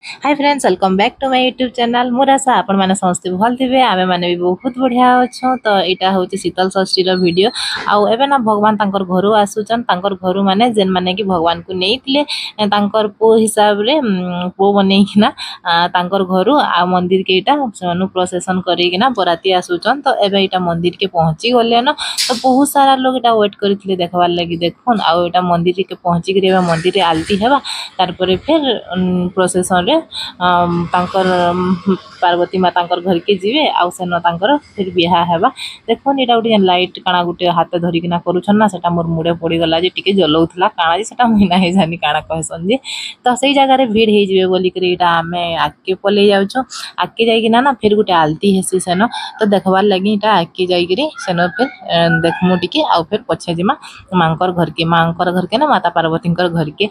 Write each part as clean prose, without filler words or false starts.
Hi friends, welcome back to my YouTube channel. मोर आशा आपण मैंने समस्ते भल थे। आम मैंने भी बहुत बढ़िया अच्छे। तो यहाँ हूँ शीतल षष्ठी वीडियो। आउ एबे ना भगवान तांकर घर आसुचन। तांकर घर माने जेन माने कि भगवान को नहीं तांकर पो हिसाब रे पो बनईकिना तांकर घर आ मंदिर के इटा से प्रोसेसन करिकिना बराती आसुचन। तो एबे इटा मंदिर के पहुंची गले ना। तो बहुत सारा लोग इटा वेट करथिले देखबार लगी। देखुन आउ इटा मंदिर के पहुंची करिबा मंदिर रे आलती हेबा। तार परे फिर प्रोसेसन रे तांकर पार्वती माँ तांकर घर के जीवे आउ सेन तांकर फिर बिहा हेबा। देखोन एटा गोटे लाइट काना गोटे हाथ धरिकिना करूछन ना, सेटा मोर मुड़े पड़ी गला जे टिके जलौथला काना जे सेटा मुई नाही जानी काना कहसन जे। तो सेई जगह रे भीड़ हे जिवे बोली करी एटा आमे आके पले जाउछो। आके जाइकिना ना फिर गोटे आलती हेसी सेन। तो देखबार लगी एटा आके जाइकरी सेन फिर देखमु टिके आउ फिर पछे जिमा मांकर घर के ना माता पार्वतींकर घर के।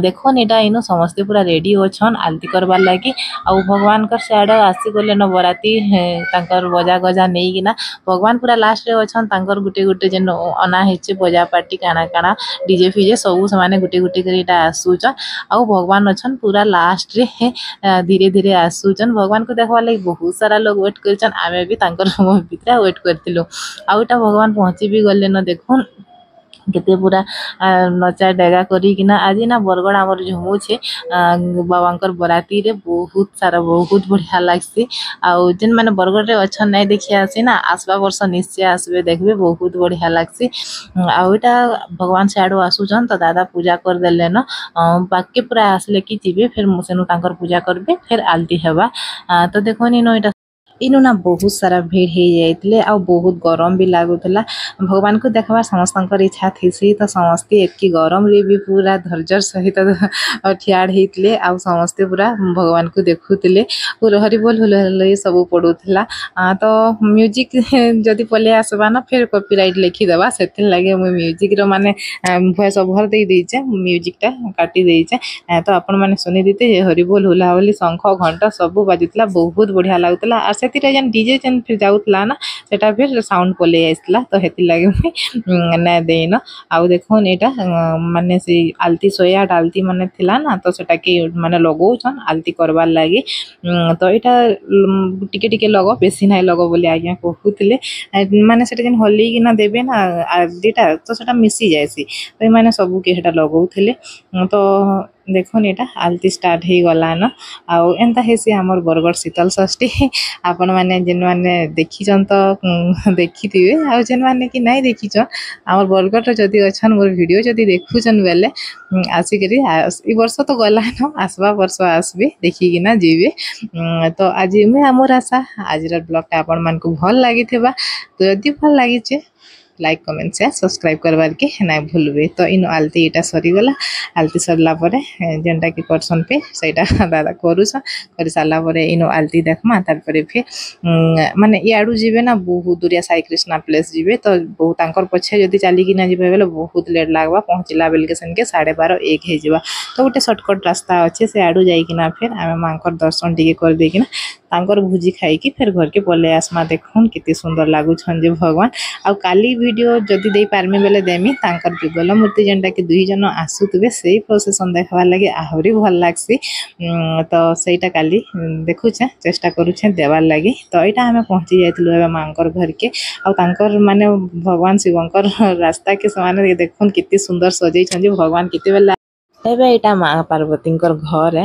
देखोन एटा इनो समस्ते पूरा रेडी होछन आलती करबार लगी। आउ भगवान कर सियाड आसी गले न बराती तांकर बजा गजा नहीं किना भगवान पूरा लास्ट रे अछन। तांकर गुटे गुटे जेन अना हेचे बजा पार्टी काना काना डीजे फीजे सब से गुटे गुटे करी आसुचन। आउ भगवान अछन पूरा लास्ट रे धीरे धीरे आसुचन। भगवान को देखबार लगी बहुत सारा लोग वेट करछन। आमे भी तांकर भीतर वेट करथिलु। आउ एटा भगवान पहुंची भी गले न। देखुन केते पूरा नचा डेगा करिकिना आज ना बरगड़ आमर झुमुछे बाबांकर बराती रे बहुत सारा बहुत बढ़िया लागसी। आउ जेन माने बरगड़ रे अच्छा नहीं देखि आसी ना आसबा वर्ष निश्चय आसबे देखबे बहुत बढ़िया लागसी। आउ एटा भगवान सियाडो आसुचन तो दादा पूजा कर देले न बाकी पूरा आसले कि जीवे फिर मुसेनु तांकर पूजा करबे फिर आलती हेबा। तो देखोनी न एटा इनु ना बहुत सारा भीड़ हो जाइए आ बहुत गरम भी लगुला। भगवान को देखबार समस्तଙ୍କର इच्छा थी तो समस्ते एतकी गरम रे भी पूरा धैर्य सहित ठियाड़ होते आ समस्ते पूरा भगवान को देखुले। हरिबोल हुलहुल सब पड़ूला। तो म्यूजिक जदि पले आसबा ना फिर कॉपीराइट लिखिदेवा से लगे मुझे म्यूजिक रो माने भॉइस ओवर दे दीचे म्यूजिकटा काटी देचे। तो आपण मैंने शुनि दीते हरिबोल हुलाहुली शंख घंटा सब बाजुला बहुत बढ़िया लगुला। और से डीजे जेन फिर जाऊला ना सेटा फिर साउंड पले आसला। तो हेती लगे मुझे ना देन आउ देखुन यहाँ माने से आलती 108 आलती माने थिला ना। तो सेटा के माने लगौछन आलती करबार लगी। तो यहाँ टिके टिके लगो बेसी ना लगो बोली आज्ञा कहूले। माने सेटा जेन हली कि ना देबे ना आरतीटा तो सेटा मिसी जाएसी। तो मैंने सबू के हेटा लगौले। तो देखुन यहाँ आलती स्टार्ट हो गला न। आउ एंता हेसी आमर बरगड़ शीतल षष्ठी। आपण मैंने जेन मैंने देखीचन तो देखिथिबे आ जेन मैंने कि नहीं देखीचन आमर बरगड़ जदि अछन मोर वीडियो जदि देखुचन बेले आसिकरी ई वर्ष तो गला न आसबा वर्ष आसबे देखिकिना जीवे। तो आज मैं आमर आशा आज ब्लॉग आपण मान को भल लागिथिबा। तो यदि भल लागिचे लाइक कमेंट शेयर सब्सक्राइब करवार के ना भूलबे। तो इन आलती यहाँ सरीगला। आलती सरला जेनटा कि करसन पे सहीटा दादा करुछ कर सारा पर इन आलती देखमा। तार फिर माने इाड़ू जीवे ना बहुत दूरिया साई कृष्णा प्लेस जीवे। तो बहुत पछे जदि चलिकिना जीवे बेले बहुत लेट लगवा पहुँचला बेल के सेनके 12:30-1 हो। तो गोटे सर्टकट रास्ता अच्छे से आड़ू जाइकिना फिर आम माँ दर्शन टी कर देकिना तांकर भुजी खाई फिर घर के पले आसमा। देखुन कितनी सुंदर लगुछन जे भगवान। आउ काली वीडियो जदि दे पारमी बेले देमी तांकर जुगल मूर्ति जेनटा कि 2 जन आसुतबे से प्रोसेसन देखबार लगे आहरी भल लागसी। तो सहीटा काली देखुचे चेष्टा करुचे देवार लगी। तो यहाँ आम पहुँची जाइलु मांकर घर के आउ तांकर माने भगवान शिवंकर रास्ता के समान देखुन कितनी सुंदर सजैछन जे भगवान किते बेला। एबे यहाँ माँ पार्वती घर है।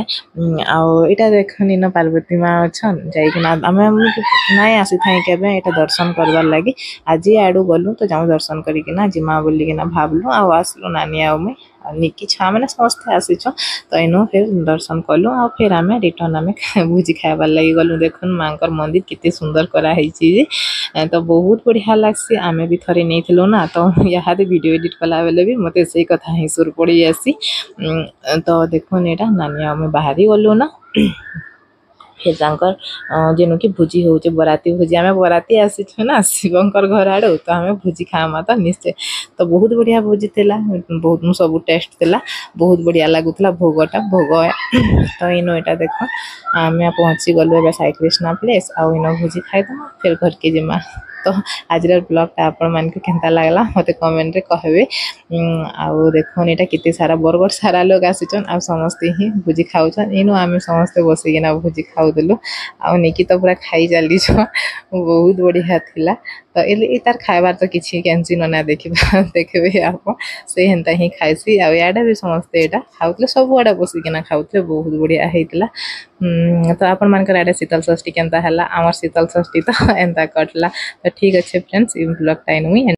आउ यहाँ देखनी न पार्वती माँ अच्छन जाइकिना आम नाई आसी था के दर्शन करवार लगी। आज आड़ू गलु तो जाऊँ दर्शन करिकिना जिमा बोलिकिना भावलु आउ आसलु नानी आउ मुई निकी छुआ मैंने समस्ते आसीच। तो इनु फिर दर्शन कलु आ फिर आम रिटर्न आम भुजी खाइबार लगी गलु। देखुन माँ मंदिर कितनी सुंदर कराई। तो बहुत बढ़िया लगसी। आम भी थरे नहीं ना तो यहाँ वीडियो एडिट कला बेले भी मत से कथा ही सुर पड़ी आसी। तो देखुन यहाँ नानी आम बाहरी गलु ना फिर जेनु कि भोजी होचे बराती भोजी आम बराती आसीछु ना शिवंकर घर आड़ू। तो आम भोजी खामा तो निश्चय। तो बहुत बढ़िया भोजी थिला बहुत सब टेस्ट थिला बहुत बढ़िया लगुला भोगटा भोग। तो इनो यहाँ देख आम पहुँची गलु ए साई कृष्णा प्लेस आउ इन भोजी खाईदमा फिर घर के जिमा। तो आज ब्लॉगटा आपण मान के केनता लागला मते कमेंट रे कहबे। आउ देखोन एटा किते सारा बरगड़ सारा लोग आसिचन आ समस्ते ही भुजी खाउछन इनु आमे समस्ते बसी के ना भुजी खाउ देलु आ नेकी तो पूरा खाई जाली छ बहुत बढ़िया थिला। तो ए तार खाइबार तो किछि कैंसी ना देखिबा देखबे आप से हेंता ही खाइसी आ याडा भी समस्ते एटा खाउतले सब वाडा बसी के ना खाउतले बहुत बढ़िया हेतिला। तो आपण मानकर आडे शीतल षष्ठी केनता हला हमर शीतल षष्ठी तो एंता कटला। तो ठीक अच्छे फ्रेंड्स इ ब्लॉग टाइम मुई